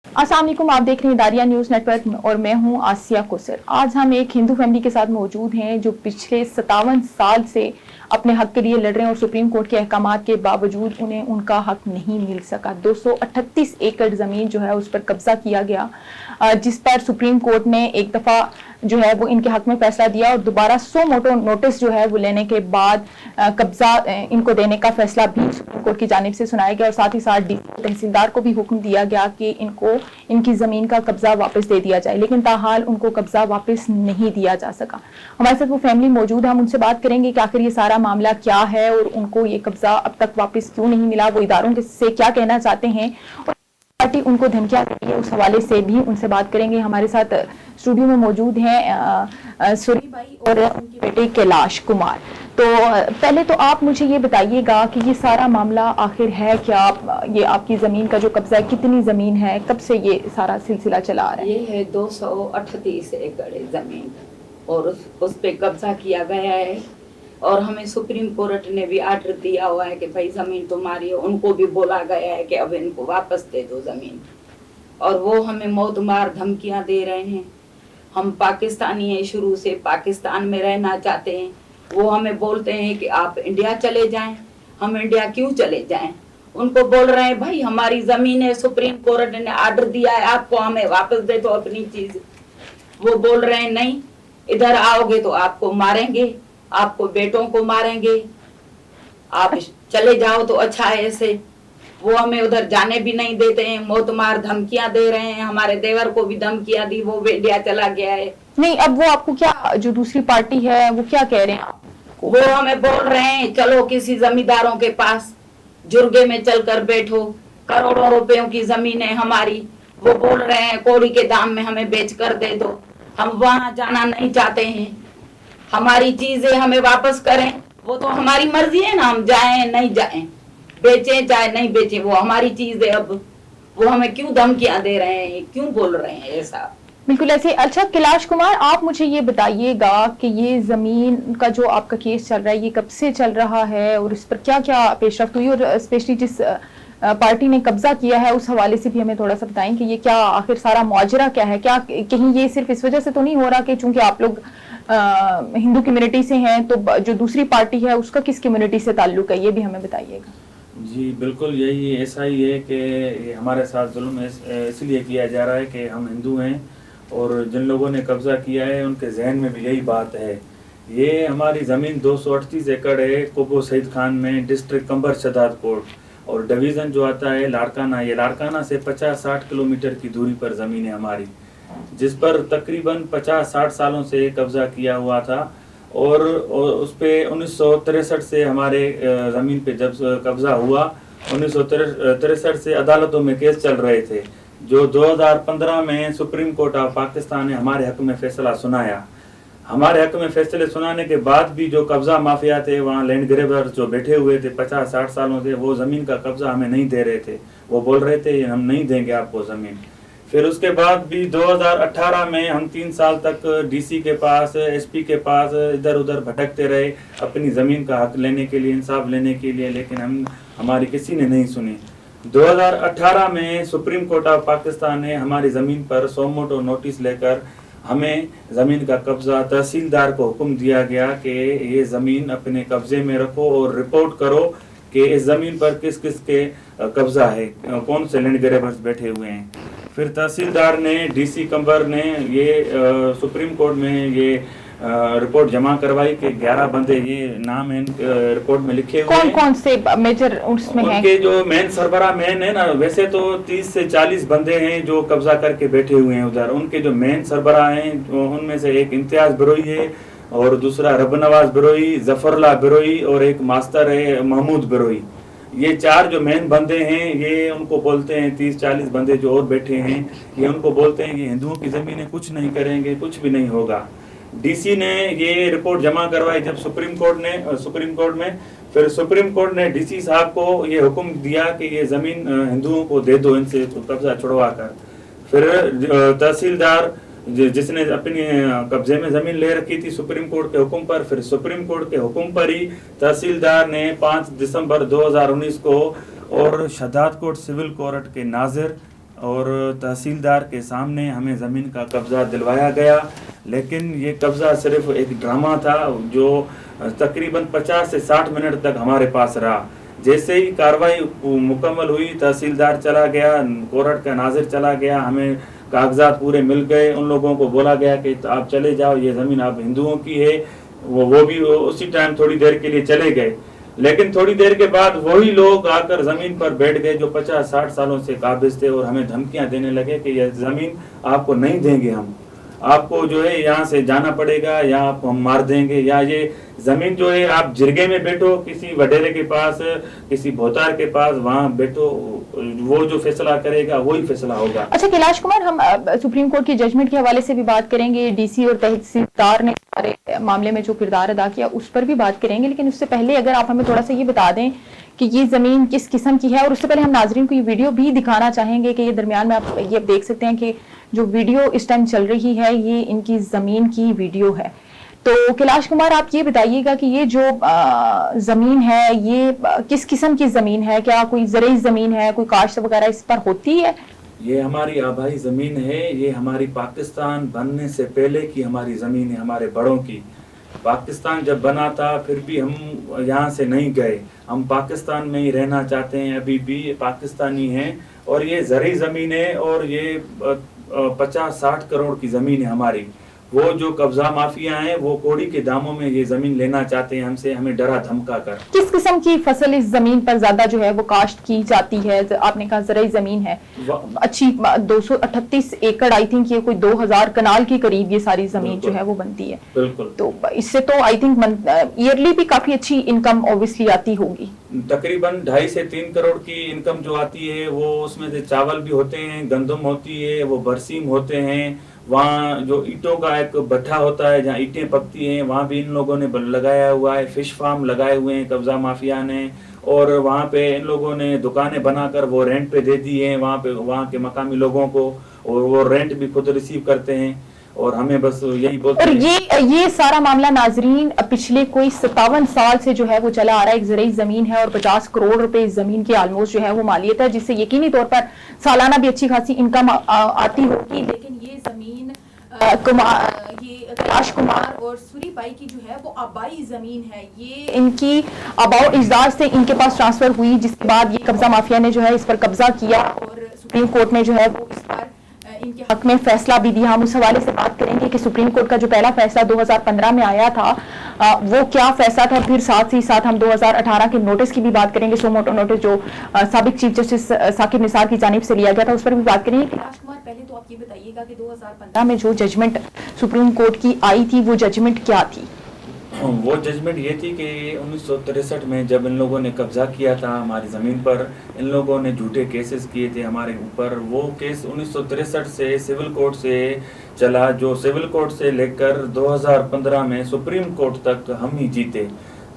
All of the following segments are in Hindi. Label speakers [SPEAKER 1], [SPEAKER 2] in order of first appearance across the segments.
[SPEAKER 1] अस्सलाम वालेकुम, आप देख रहे हैं दारिया न्यूज नेटवर्क और मैं हूं आसिया कुसर। आज हम एक हिंदू फैमिली के साथ मौजूद हैं जो पिछले 57 साल से अपने हक के लिए लड़ रहे हैं और सुप्रीम कोर्ट के अहकामात के बावजूद उन्हें उनका हक नहीं मिल सका। 238 एकड़ जमीन जो है उस पर कब्जा किया गया, जिस पर सुप्रीम कोर्ट ने एक दफा जो है वो इनके हक में फैसला दिया और दोबारा 100 मोटो नोटिस जो है वो लेने के बाद कब्जा इनको देने का फैसला भी सुप्रीम कोर्ट की जानिब से सुनाया गया और साथ ही साथ तहसीलदार को भी हुक्म दिया गया कि इनको इनकी जमीन का कब्जा वापस दे दिया जाए, लेकिन ताहाल उनको कब्जा वापस नहीं दिया जा सका। हमारे साथ वो फैमिली मौजूद है, हम उनसे बात करेंगे कि आखिर ये सारा मामला क्या है और उनको ये कब्जा अब तक वापस क्यों नहीं मिला, वो इदारों से क्या कहना चाहते हैं और पार्टी उनको धमकियां दे रही है, उस हवाले से भी उनसे बात करेंगे। हमारे साथ स्टूडियो में मौजूद हैं सूरी भाई और उनके बेटे कैलाश कुमार। तो पहले तो आप मुझे ये बताइएगा कि ये सारा मामला आखिर है क्या? ये आपकी जमीन का जो कब्जा है, कितनी जमीन है, कब से ये सारा सिलसिला चला आ रहा है?
[SPEAKER 2] ये है 238 एकड़ जमीन और उस पे कब्जा किया गया है और हमें सुप्रीम कोर्ट ने भी आर्डर दिया हुआ है कि भाई जमीन तुम्हारी है। उनको भी बोला गया है कि अब इनको वापस दे दो जमीन, और वो हमें मौत मार धमकियां दे रहे हैं। हम पाकिस्तानी हैं, शुरू से पाकिस्तान में रहना चाहते हैं। वो हमें बोलते हैं कि आप इंडिया चले जाएं। हम इंडिया क्यों चले जाएं? उनको बोल रहे हैं भाई हमारी जमीन है, सुप्रीम कोर्ट ने आर्डर दिया है आपको, हमें वापस दे दो अपनी चीज। वो बोल रहे हैं नहीं, इधर आओगे तो आपको मारेंगे, आपको बेटों को मारेंगे, आप चले जाओ तो अच्छा है। ऐसे वो हमें उधर जाने भी नहीं देते हैं, मौत मार धमकियां दे रहे हैं। हमारे देवर को भी धमकियां दी, वो इंडिया चला गया है।
[SPEAKER 1] नहीं, अब वो आपको क्या, जो दूसरी पार्टी है वो क्या कह रहे हैं आपको?
[SPEAKER 2] वो हमें बोल रहे हैं चलो किसी जमींदारों के पास जुर्गे में चलकर बैठो, करोड़ों रुपयों की जमीन है हमारी। वो बोल रहे हैं कौड़ी के दाम में हमें बेच कर दे दो। हम वहां जाना नहीं चाहते हैं, हमारी चीजें हमें वापस करें। वो तो हमारी मर्जी है ना, हम जाएं नहीं जाएं, बेचें चाहे नहीं बेचें, वो हमारी चीज है। अब वो हमें क्यों धमकियां दे रहे हैं, क्यों बोल रहे हैं ऐसा?
[SPEAKER 1] बिल्कुल ऐसे। अच्छा कैलाश कुमार, आप मुझे ये बताइएगा कि ये जमीन का जो आपका केस चल रहा है ये कब से चल रहा है और इस पर क्या क्या पेशरफ्त हुई, और स्पेशली जिस पार्टी ने कब्जा किया है उस हवाले से भी हमें थोड़ा सा बताएं कि ये क्या आखिर सारा मौजरा क्या है? क्या कहीं ये सिर्फ इस वजह से तो नहीं हो रहा कि चूंकि आप लोग हिंदू कम्युनिटी से हैं, तो जो दूसरी पार्टी है उसका किस कम्युनिटी से ताल्लुक है, ये भी हमें बताइएगा।
[SPEAKER 3] जी बिल्कुल, यही ऐसा ही है कि हमारे साथ जुल्म इसलिए किया जा रहा है कि हम हिंदू हैं और जिन लोगों ने कब्जा किया है उनके जहन में भी यही बात है। ये हमारी ज़मीन 238 एकड़ है कोबो सईद खान में, डिस्ट्रिक्ट कंबर शहदाद कोट, और डिवीज़न जो आता है लाड़काना। ये लाड़काना से 50-60 किलोमीटर की दूरी पर ज़मीन है हमारी, जिस पर तकरीबन 50-60 सालों से कब्जा किया हुआ था। और उस पर 1963 से हमारे ज़मीन पे जब कब्जा हुआ, 1963 से अदालतों में केस चल रहे थे, जो 2015 में सुप्रीम कोर्ट ऑफ पाकिस्तान ने हमारे हक में फैसला सुनाया। हमारे हक में फैसले सुनाने के बाद भी जो कब्जा माफिया थे, वहाँ लैंड ग्रेबर जो बैठे हुए थे 50-60 सालों से, वो ज़मीन का कब्जा हमें नहीं दे रहे थे। वो बोल रहे थे हम नहीं देंगे आपको ज़मीन। फिर उसके बाद भी 2018 में हम 3 साल तक डीसी के पास, एसपी के पास इधर उधर भटकते रहे अपनी ज़मीन का हक लेने के लिए, इंसाफ लेने के लिए, लेकिन हमारी किसी ने नहीं सुनी। 2018 में सुप्रीम कोर्ट ऑफ पाकिस्तान ने हमारी ज़मीन पर 100 मोटो नोटिस लेकर हमें ज़मीन का कब्जा, तहसीलदार को हुक्म दिया गया कि ये ज़मीन अपने कब्जे में रखो और रिपोर्ट करो कि इस ज़मीन पर किस किस के कब्जा है, कौन से लैंड ग्रेबर्स बैठे हुए हैं। फिर तहसीलदार ने, डीसी कंबर ने ये सुप्रीम कोर्ट में ये रिपोर्ट जमा करवाई कि 11 बंदे, ये नाम है रिपोर्ट में लिखे हुए हैं।
[SPEAKER 1] कौन से मेजर उसमें हैं?
[SPEAKER 3] उनके जो मेन सरबरा मेन है ना, वैसे तो 30 से 40 बंदे हैं जो कब्जा करके बैठे हुए हैं उधर। उनके जो मेन सरबरा हैं उनमें से एक इम्तियाज बिरोई है और दूसरा रबनवाज बिरोई, जफरला बिरोई और एक मास्टर है महमूद बिरोई। ये 4 जो मेन बंदे हैं, ये उनको बोलते हैं 30-40 बंदे जो और बैठे हैं, ये उनको बोलते हैं कि हिंदुओं की ज़मीनें कुछ नहीं करेंगे, कुछ भी नहीं होगा। डीसी ने ये रिपोर्ट जमा करवाई जब सुप्रीम कोर्ट में, फिर सुप्रीम कोर्ट ने डीसी साहब को ये हुक्म दिया कि ये ज़मीन हिंदुओं को दे दो, इनसे कब्जा छुड़वा कर। फिर तहसीलदार जिसने अपनी कब्जे में ज़मीन ले रखी थी सुप्रीम कोर्ट के हुक्म पर, फिर सुप्रीम कोर्ट के हुक्म पर ही तहसीलदार ने 5 दिसंबर 2019 को और शहदाद कोट सिविल कोर्ट के नाजिर और तहसीलदार के सामने हमें ज़मीन का कब्ज़ा दिलवाया गया, लेकिन ये कब्ज़ा सिर्फ एक ड्रामा था जो तकरीबन 50 से 60 मिनट तक हमारे पास रहा। जैसे ही कार्रवाई मुकम्मल हुई, तहसीलदार चला गया, कोर्ट का नाजिर चला गया, हमें कागजात पूरे मिल गए, उन लोगों को बोला गया कि आप चले जाओ, ये ज़मीन आप हिंदुओं की है। वो भी उसी टाइम थोड़ी देर के लिए चले गए, लेकिन थोड़ी देर के बाद वही लोग आकर ज़मीन पर बैठ गए जो 50-60 सालों से काबिज थे और हमें धमकियां देने लगे कि यह ज़मीन आपको नहीं देंगे, हम आपको जो है यहाँ से जाना पड़ेगा, या आपको हम मार देंगे, या ये ज़मीन जो है आप जिरगे में बैठो, किसी वडेरे के पास, किसी भोतार के पास, वहाँ बैठो, वो जो फैसला करेगा वही फैसला होगा।
[SPEAKER 1] अच्छा कैलाश कुमार, हम सुप्रीम कोर्ट की जजमेंट के हवाले से भी बात करेंगे, डीसी और तहसीलदार ने हमारे मामले में जो किरदार अदा किया उस पर भी बात करेंगे, लेकिन उससे पहले अगर आप हमें थोड़ा सा ये बता दें कि ये जमीन किस किस्म की है, और उससे पहले हम नाजरीन को ये वीडियो भी दिखाना चाहेंगे कि ये दरमियान में आप ये देख सकते हैं कि जो वीडियो इस टाइम चल रही है ये इनकी जमीन की वीडियो है। तो कैलाश कुमार, आप ये बताइएगा कि ये जो जमीन है ये किस किस्म की जमीन है, क्या कोई ज़रूरी जमीन है, कोई काश्त वगैरह इस पर होती है?
[SPEAKER 3] ये हमारी आबाई ज़मीन है, ये हमारी पाकिस्तान बनने से पहले की हमारी ज़मीन है, हमारे बड़ों की। पाकिस्तान जब बना था फिर भी हम यहाँ से नहीं गए, हम पाकिस्तान में ही रहना चाहते हैं, अभी भी पाकिस्तानी हैं। और ये ज़रूरी ज़मीन है और ये 50-60 करोड़ की ज़मीन है हमारी। वो जो कब्जा माफिया हैं वो कौड़ी के दामों में ये जमीन लेना चाहते हैं हमसे, हमें डरा धमका कर।
[SPEAKER 1] किस किस्म की फसल इस जमीन पर ज्यादा जो है वो काश्त की जाती है? आपने कहा ज़रूरी जमीन है अच्छी, 238 एकड़, आई थिंक ये कोई 2000 कनाल के करीब ये सारी जमीन जो है वो बनती है।
[SPEAKER 3] बिल्कुल।
[SPEAKER 1] तो इससे तो आई थिंक ईयरली भी काफी अच्छी इनकम ऑब्वियसली आती होगी।
[SPEAKER 3] तकरीबन 2.5 से 3 करोड़ की इनकम जो आती है वो उसमें से चावल भी होते हैं, गंदम होती है, वो बरसीम होते हैं, वहाँ जो ईंटों का एक भट्ठा होता है जहाँ ईंटें पकती हैं वहाँ भी इन लोगों ने लगाया हुआ है, फिश फार्म लगाए हुए हैं कब्जा माफिया ने, और वहाँ पे इन लोगों ने दुकानें बनाकर वो रेंट पे दे दी हैं वहाँ के मकामी लोगों को, और वो रेंट भी खुद रिसीव करते हैं। और हमें बस यही बोलते
[SPEAKER 1] और ये सारा मामला नाजरीन पिछले कोई 57 साल से जो है वो चला आ रहा है। एक ज़रूरी जमीन है और 50 करोड़ रुपए इस जमीन की ऑलमोस्ट जो है वो मालियत है, जिससे यकीनी तौर पर सालाना भी अच्छी खासी इनकम आती होगी। लेकिन ये जमीन कैलाश कुमार और सूरी बाई की जो है वो आबाई जमीन है, ये इनकी आबाओ इजदाद से इनके पास ट्रांसफर हुई, जिसके बाद ये कब्जा माफिया ने जो है इस पर कब्जा किया और सुप्रीम कोर्ट ने जो है वो इस पर इनके हक में फैसला भी दिया। हम उस हवाले से बात करेंगे कि सुप्रीम कोर्ट का जो पहला फैसला 2015 में आया था वो क्या फैसला था, फिर साथ ही साथ हम 2018 के नोटिस की भी बात करेंगे, सो मोटो नोटिस जो साबिक चीफ जस्टिस साकिब निसार की जानिब से लिया गया था, उस पर भी बात करेंगे। कैलाश कुमार, पहले तो आप ये बताइएगा कि 2015 में जो जजमेंट सुप्रीम कोर्ट की आई थी वो जजमेंट क्या थी?
[SPEAKER 3] वो जजमेंट ये थी कि 1963 में जब इन लोगों ने कब्जा किया था हमारी ज़मीन पर, इन लोगों ने झूठे केसेस किए थे हमारे ऊपर। वो केस 1963 से सिविल कोर्ट से चला, जो सिविल कोर्ट से लेकर 2015 में सुप्रीम कोर्ट तक हम ही जीते।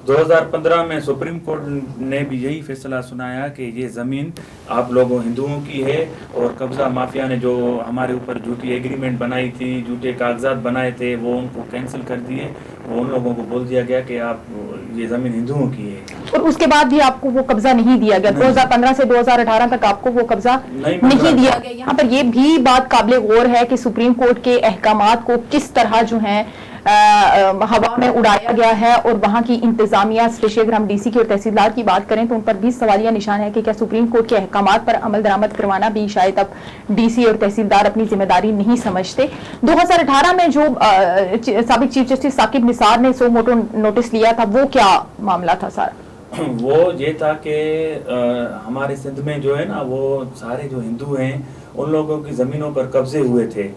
[SPEAKER 3] 2015 में सुप्रीम कोर्ट ने भी यही फैसला सुनाया कि ये ज़मीन आप लोगों हिंदुओं की है, और कब्ज़ा माफिया ने जो हमारे ऊपर झूठी एग्रीमेंट बनाई थी, झूठे कागजात बनाए थे, वो उनको कैंसिल कर दिए। वो उन लोगों को बोल दिया गया कि आप ये ज़मीन हिंदुओं की है,
[SPEAKER 1] और उसके बाद भी आपको वो कब्जा नहीं दिया गया। 2015 से 2018 तक आपको वो कब्जा नहीं दिया गया। यहाँ पर ये भी बात काबिल गौर है कि सुप्रीम कोर्ट के अहकामात को किस तरह जो है हवा में उड़ाया गया है, और वहां की इंतजामिया, स्पेशली अगर हम डीसी की और तहसीलदार की बात करें तो उन पर भी सवालिया निशान है कि क्या सुप्रीम कोर्ट के अहकामात पर अमल दरामद करवाना भी शायद अब डीसी और तहसीलदार अपनी जिम्मेदारी नहीं समझते। 2018 में जो साबिक चीफ जस्टिस साकिब निसार ने सो मोटो नोटिस लिया था, वो क्या मामला था सारा?
[SPEAKER 3] वो ये था कि हमारे सिंध में जो है ना, वो सारे जो हिंदू हैं उन लोगों की ज़मीनों पर कब्जे हुए थे,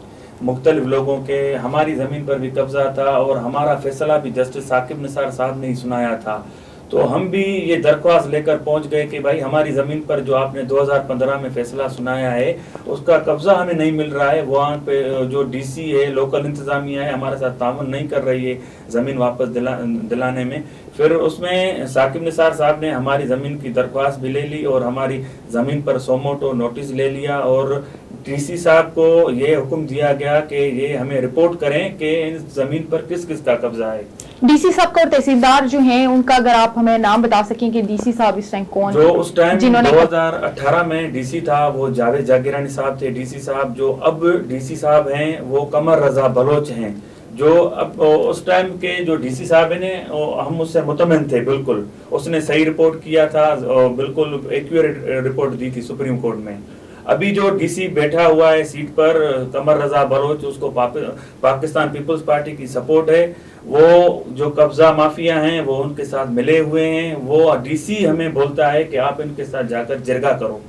[SPEAKER 3] मुख्तलिफ लोगों के। हमारी ज़मीन पर भी कब्जा था और हमारा फैसला भी जस्टिस साकिब निसार साहब ने ही सुनाया था। तो हम भी ये दरख्वास्त लेकर पहुंच गए कि भाई हमारी ज़मीन पर जो आपने 2015 में फैसला सुनाया है उसका कब्जा हमें नहीं मिल रहा है। वहाँ पे जो डीसी है, लोकल इंतज़ामिया है, हमारे साथ ताउन नहीं कर रही है ज़मीन वापस दिलाने में। फिर उसमें साकिब निसार साहब ने हमारी ज़मीन की दरख्वास्त भी ले ली और हमारी ज़मीन पर सोमोटो नोटिस ले लिया, और डीसी साहब को ये हुक्म दिया गया कि ये हमें रिपोर्ट करें कि इस ज़मीन पर किस किस का कब्जा है।
[SPEAKER 1] डीसी साहब का और तहसीलदार जो हैं उनका अगर आप हमें नाम बता सकें कि डीसी साहब इस टाइम कौन,
[SPEAKER 3] जो उस टाइम
[SPEAKER 1] जिन्होंने
[SPEAKER 3] 2018 में डीसी था वो जावेद जागीरानी साहब थे। डीसी साहब जो अब डीसी साहब हैं वो कमर रजा बलोच हैं। जो अब उस टाइम के जो डीसी साहब है ने हम उससे मुतमईन थे, बिल्कुल उसने सही रिपोर्ट किया था और बिल्कुल एक्यूरेट रिपोर्ट दी थी सुप्रीम कोर्ट में। अभी जो डीसी बैठा हुआ है सीट पर कमर रजा बलोच, उसको पाकिस्तान पीपल्स पार्टी की सपोर्ट है। वो जो कब्जा माफिया हैं वो उनके साथ मिले हुए हैं। वो डीसी हमें बोलता है कि आप इनके साथ जाकर जिरगा करो।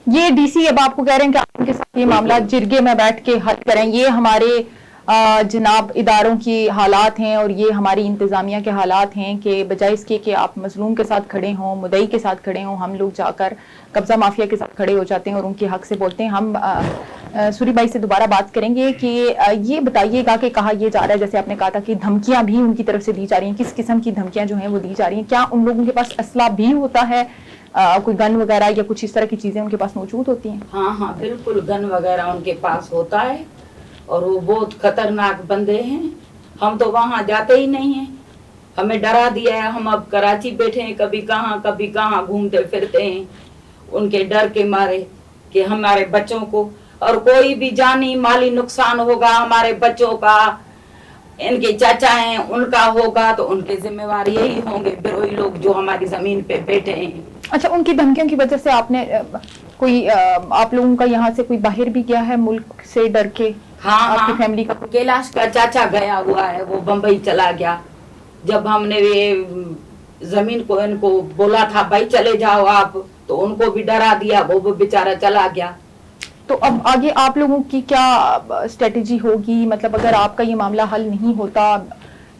[SPEAKER 1] ये डीसी अब आपको कह रहे हैं कि आप उनके साथ ये मामला जिरगे में बैठ के हल करें। ये हमारे जनाब इदारों की हालात हैं और ये हमारी इंतजामिया के हालात हैं कि बजाय इसके कि आप मजलूम के साथ खड़े हों, मुदई के साथ खड़े हों, हम लोग जाकर कब्जा माफिया के साथ खड़े हो जाते हैं और उनके हक से बोलते हैं। हम सूरी भाई से दोबारा बात करेंगे कि ये बताइएगा कि कहा यह जा रहा है, जैसे आपने कहा था कि धमकियां भी उनकी तरफ से दी जा रही हैं, किस किस्म की धमकियां जो हैं वो दी जा रही हैं? क्या उन लोगों के पास असला भी होता है, कोई गन वगैरह या कुछ इस तरह की चीजें उनके पास मौजूद होती हैं?
[SPEAKER 2] हाँ हाँ बिल्कुल, गन वगैरह उनके पास होता है और वो बहुत खतरनाक बंदे हैं। हम तो वहां जाते ही नहीं हैं, हमें डरा दिया है। हम अब कराची बैठे हैं, कभी कहाँ घूमते फिरते हैं उनके डर के मारे कि हमारे बच्चों को और कोई भी जानी माली नुकसान होगा हमारे बच्चों का, इनके चाचा हैं उनका होगा तो उनके जिम्मेवार यही होंगे बिरोही लोग जो हमारी जमीन पे बैठे हैं।
[SPEAKER 1] अच्छा, उनकी धमकियों की वजह से आपने कोई आप लोगों का यहाँ से कोई बाहर भी गया है मुल्क से डर के?
[SPEAKER 2] हाँ
[SPEAKER 1] आपकी
[SPEAKER 2] हाँ,
[SPEAKER 1] फैमिली का
[SPEAKER 2] कैलाश का चाचा गया हुआ है, वो बम्बई चला गया। जब हमने ये जमीन को इनको बोला था भाई चले जाओ आप, तो उनको भी डरा दिया, वो बेचारा चला गया।
[SPEAKER 1] तो अब आगे आप लोगों की क्या स्ट्रेटेजी होगी? मतलब अगर आपका ये मामला हल नहीं होता,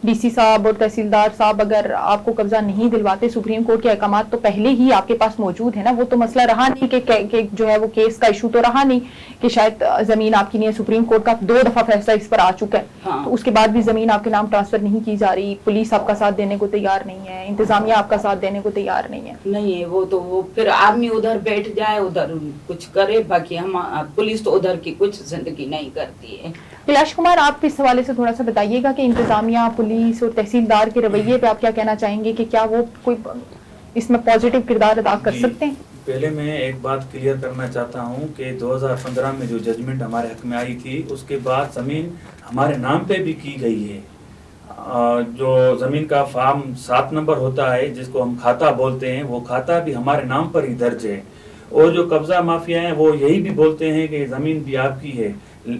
[SPEAKER 1] डीसी साहब और तहसीलदार साहब अगर आपको कब्जा नहीं दिलवाते, सुप्रीम कोर्ट के अहकामात तो पहले ही आपके पास मौजूद है ना, वो तो मसला रहा नहीं कि जो है वो केस का इशू तो रहा नहीं कि शायद जमीन आपकी नहीं है। सुप्रीम कोर्ट का 2 दफा फैसला इस पर आ चुका है।
[SPEAKER 2] हाँ।
[SPEAKER 1] तो उसके बाद भी जमीन आपके नाम ट्रांसफर नहीं की जा रही, पुलिस आपका साथ देने को तैयार नहीं है, इंतजामिया आपका साथ देने को तैयार नहीं है।
[SPEAKER 2] नहीं है वो तो, वो फिर आर्मी उधर बैठ जाए, उधर कुछ करे, बाकी हम पुलिस तो उधर की कुछ जिंदगी नहीं करती है।
[SPEAKER 1] कैलाश कुमार, आप इस हवाले से थोड़ा सा बताइएगा कि इंतजामिया, पुलिस और तहसीलदार के रवैये पे आप क्या कहना चाहेंगे कि क्या वो कोई इसमें पॉजिटिव किरदार अदा कर सकते हैं?
[SPEAKER 3] पहले मैं एक बात क्लियर करना चाहता हूं कि 2015 में जो जजमेंट हमारे हक में आई थी उसके बाद ज़मीन हमारे नाम पे भी की गई है। जो ज़मीन का फार्म 7 नंबर होता है जिसको हम खाता बोलते हैं, वो खाता भी हमारे नाम पर ही दर्ज है। और जो कब्जा माफिया हैं वो यही भी बोलते हैं कि ज़मीन भी आपकी है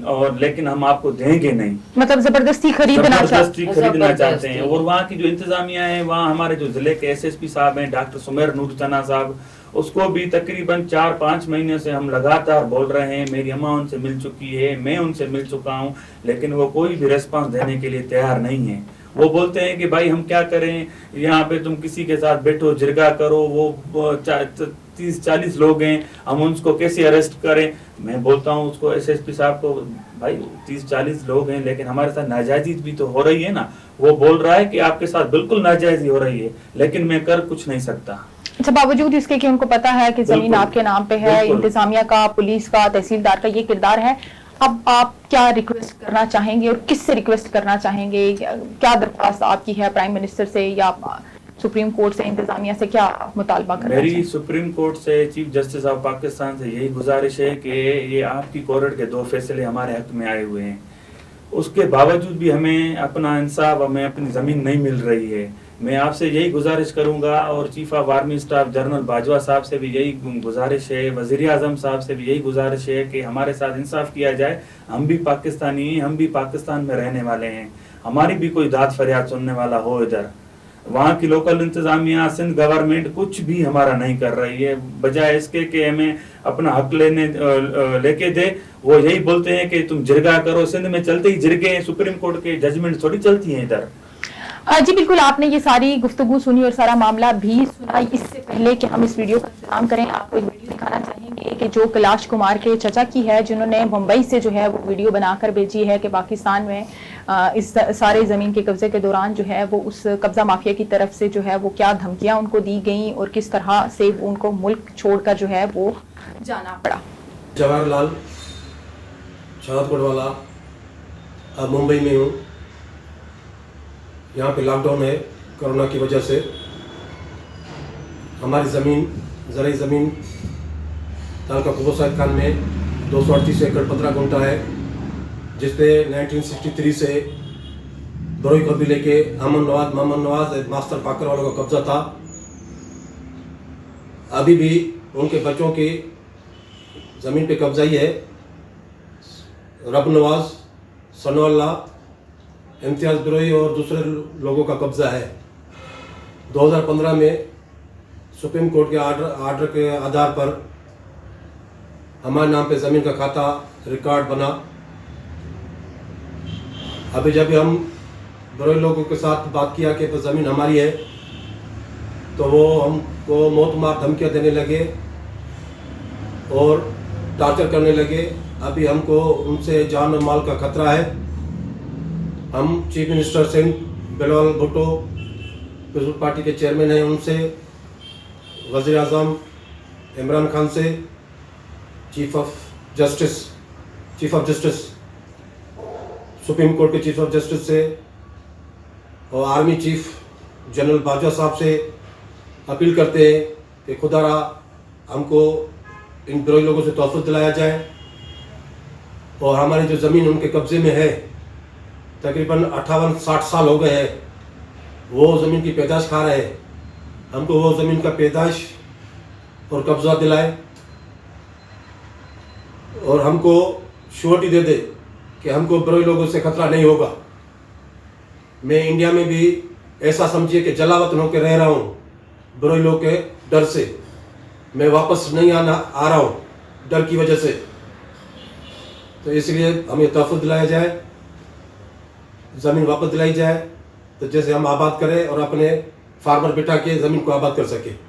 [SPEAKER 3] और लेकिन हम आपको देंगे नहीं,
[SPEAKER 1] मतलब जबरदस्ती खरीदना
[SPEAKER 3] चाहते हैं। और वहाँ की जो इंतजामिया है, वहाँ हमारे जो जिले के एसएसपी साहब हैं डॉक्टर सुमेर नूर तना साहब, उसको भी तकरीबन 4-5 महीने से हम लगातार बोल रहे हैं। मेरी अम्मा उनसे मिल चुकी है, मैं उनसे मिल चुका हूँ, लेकिन वो कोई भी रेस्पॉन्स देने के लिए तैयार नहीं है। वो बोलते हैं कि भाई हम क्या करें, यहाँ पे तुम किसी के साथ बैठो, जिरगा करो, वो 30-40 लोग हैं, हम उनको कैसे अरेस्ट करें। मैं बोलता हूँ उसको, एसएसपी साहब को, भाई 30-40 लोग हैं लेकिन हमारे साथ नाजायजी भी तो हो रही है ना। वो बोल रहा है कि आपके साथ बिल्कुल नाजायजी हो रही है, लेकिन मैं कर कुछ नहीं सकता।
[SPEAKER 1] अच्छा, बावजूद इसके कि उनको पता है कि जमीन आपके नाम पे है, इंतजामिया का, पुलिस का, तहसीलदार का ये किरदार है, अब आप क्या रिक्वेस्ट करना चाहेंगे और किससे रिक्वेस्ट करना चाहेंगे? क्या दरख्वास्त आपकी है प्राइम मिनिस्टर से या सुप्रीम कोर्ट से, इंतजामिया से क्या मुतालबा करना
[SPEAKER 3] मेरी सुप्रीम कोर्ट से, चीफ जस्टिस ऑफ पाकिस्तान से यही गुजारिश है कि ये आपकी कोर्ट के 2 फैसले हमारे हक में आए हुए हैं, उसके बावजूद भी हमें अपना इंसाफ, हमें अपनी ज़मीन नहीं मिल रही है। मैं आपसे यही गुजारिश करूंगा और chief of army staff general Bajwa साहब से भी यही गुजारिश है, वज़ीर आज़म साहब से भी यही गुजारिश है कि हमारे साथ इंसाफ किया जाए। हम भी पाकिस्तानी हैं, हम भी पाकिस्तान में रहने वाले हैं, हमारी भी कोई दाद फरियाद सुनने वाला हो इधर। वहाँ की लोकल इंतजामिया, सिंध गवर्नमेंट कुछ भी हमारा नहीं कर रही है, बजाय इसके कि हमें अपना हक लेके दे। वो यही बोलते हैं कि तुम जिरगा करो। सिंध में चलते ही जिरगे, सुप्रीम कोर्ट के जजमेंट थोड़ी चलती हैं इधर।
[SPEAKER 1] जी बिल्कुल, आपने ये सारी गुफ्तगू सुनी और सारा मामला भी सुना। इससे पहले कि हम इस वीडियो का इंतजाम करें, आपको एक वीडियो दिखाना चाहेंगे कि जो कैलाश कुमार के चचा की है, जिन्होंने मुंबई से जो है वो वीडियो बनाकर भेजी है कि पाकिस्तान में इस सारे ज़मीन के कब्जे के दौरान जो है वो उस कब्जा माफिया की तरफ से जो है वो क्या धमकियां उनको दी गई और किस तरह से उनको मुल्क छोड़कर जो है वो जाना पड़ा।
[SPEAKER 4] जवाहरलाल शहादत कोटवाला, मुंबई में हूँ। यहाँ पे लॉकडाउन है कोरोना की वजह से। हमारी ज़मीन ज़रूरी ज़मीन तालुका कुबो साहिब खान में 238 एकड़ 15 गुंठा है, जिस पे 1963 से बरोई कबीले के मोहम्मद नवाज मास्टर पाकर वालों का कब्जा था। अभी भी उनके बच्चों की ज़मीन पे कब्जा ही है। रब नवाज, सनोल्ला, इम्तियाज़ बरोई और दूसरे लोगों का कब्जा है। 2015 में सुप्रीम कोर्ट के आर्डर के आधार पर हमारे नाम पे ज़मीन का खाता रिकॉर्ड बना। अभी जब हम बरोई लोगों के साथ बात किया कि तो ज़मीन हमारी है, तो वो हमको मौत-मार धमकियाँ देने लगे और टॉर्चर करने लगे। अभी हमको उनसे जान और माल का खतरा है। हम chief minister Sindh Bilawal Bhutto people's party के चेयरमैन हैं, उनसे, वज़ीर आज़म इमरान खान से, chief of justice supreme court के चीफ ऑफ जस्टिस से और आर्मी चीफ जनरल बाजवा साहब से अपील करते हैं कि खुदारा हमको इन बरोई लोगों से तोहफ़ा दिलाया जाए और हमारी जो ज़मीन उनके कब्ज़े में है, तकरीबन 58-60 साल हो गए हैं, वो ज़मीन की पैदाश खा रहे हैं। हमको वो ज़मीन का पैदाश और कब्ज़ा दिलाए और हमको श्योरिटी दे दे कि हमको बरोई लोगों से खतरा नहीं होगा। मैं इंडिया में भी ऐसा समझिए कि जलावतन होकर रह रहा हूँ बरोई लोग के डर से। मैं वापस नहीं आ रहा हूँ डर की वजह से। तो इसलिए हमें तोहफ़ा दिलाया जाए, ज़मीन वापस दिलाई जाए, तो जैसे हम आबाद करें और अपने फार्मर बिठा के ज़मीन को आबाद कर सके।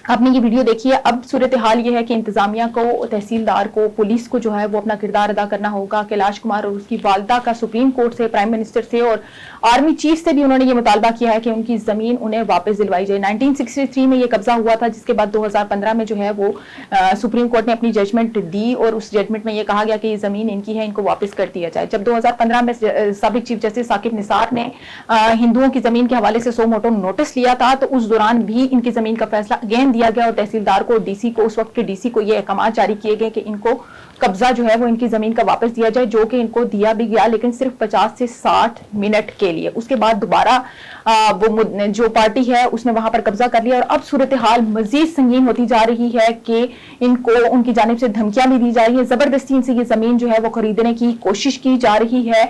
[SPEAKER 1] आपने ये वीडियो देखी है। अब सूरत हाल ये है कि इंतजामिया को, तहसीलदार को, पुलिस को जो है वो अपना किरदार अदा करना होगा। कैलाश कुमार और उसकी वालदा का सुप्रीम कोर्ट से, प्राइम मिनिस्टर से और आर्मी चीफ से भी उन्होंने ये मुतालबा किया है कि उनकी जमीन उन्हें वापस दिलवाई जाए। 1963 में ये कब्जा हुआ था, जिसके बाद 2015 में जो है वो सुप्रीम कोर्ट ने अपनी जजमेंट दी और उस जजमेंट में ये कहा गया कि ये जमीन इनकी है, इनको वापस कर दिया जाए। जब 2015 में साबिक चीफ जस्टिस साकिब निसार ने हिंदुओं की जमीन के हवाले से सो मोटो नोटिस लिया था, तो उस दौरान भी इनकी जमीन का फैसला अगेन दिया गया और तहसीलदार को, डीसी को, उस वक्त के डीसी को ये अहकाम जारी किए गए कि इनको कब्जा जो है वो इनकी जमीन का वापस दिया जाए, जो कि इनको दिया भी गया, लेकिन सिर्फ 50 से 60 मिनट के लिए। उसके बाद दोबारा वो जो पार्टी है उसने वहां पर कब्जा कर लिया और अब सूरत हाल मजीद संगीन होती जा रही है कि इनको उनकी जानिब से धमकियां भी दी जा रही है। जबरदस्ती इनसे ये जमीन जो है वो खरीदने की कोशिश की जा रही है,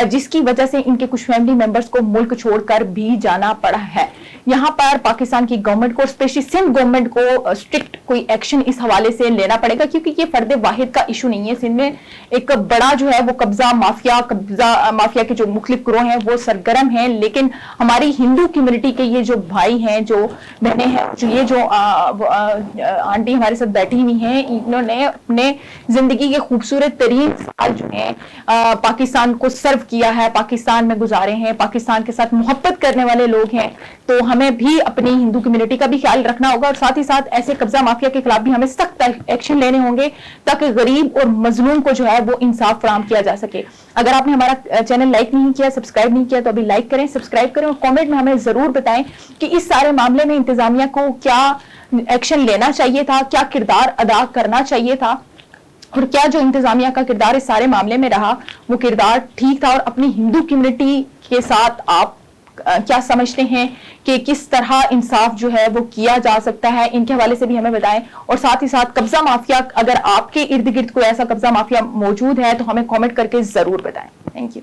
[SPEAKER 1] जिसकी वजह से इनके कुछ फैमिली मेंबर्स को मुल्क छोड़कर भी जाना पड़ा है। यहाँ पर पाकिस्तान की गवर्नमेंट को, स्पेशली सिंध गवर्नमेंट को स्ट्रिक्ट कोई एक्शन इस हवाले से लेना पड़ेगा, क्योंकि ये फर्द वाहिद का इशू नहीं है। सिंध में एक बड़ा जो है वो कब्जा माफिया के जो मुख्तलिफ ग्रोह हैं वो सरगर्म हैं, लेकिन हमारी हिंदू कम्युनिटी के ये जो भाई हैं, जो बहनें हैं, जो ये जो आंटी हमारे साथ बैठी हुई हैं, इन्होंने अपने जिंदगी के खूबसूरत तरीन साल जो है पाकिस्तान को सर्व किया है, पाकिस्तान में गुजारे हैं, पाकिस्तान के साथ मोहब्बत करने वाले लोग हैं। तो हमें भी अपनी हिंदू कम्युनिटी का भी ख्याल रखना होगा और साथ ही साथ ऐसे कब्जा माफिया के खिलाफ भी हमें सख्त एक्शन लेने होंगे, ताकि गरीब और मजलूम को जो है वो इंसाफ फराहम किया जा सके। अगर आपने हमारा चैनल लाइक नहीं किया, सब्सक्राइब नहीं किया, तो अभी लाइक करें, सब्सक्राइब करें और कमेंट में हमें जरूर बताएं कि इस सारे मामले में इंतजामिया को क्या एक्शन लेना चाहिए था, क्या किरदार अदा करना चाहिए था और क्या जो इंतजामिया का किरदार इस सारे मामले में रहा वो किरदार ठीक था। और अपनी हिंदू कम्युनिटी के साथ आप क्या समझते हैं कि किस तरह इंसाफ जो है वो किया जा सकता है, इनके हवाले से भी हमें बताएं। और साथ ही साथ कब्जा माफिया, अगर आपके इर्द गिर्द कोई ऐसा कब्जा माफिया मौजूद है तो हमें कमेंट करके जरूर बताएं। Thank you.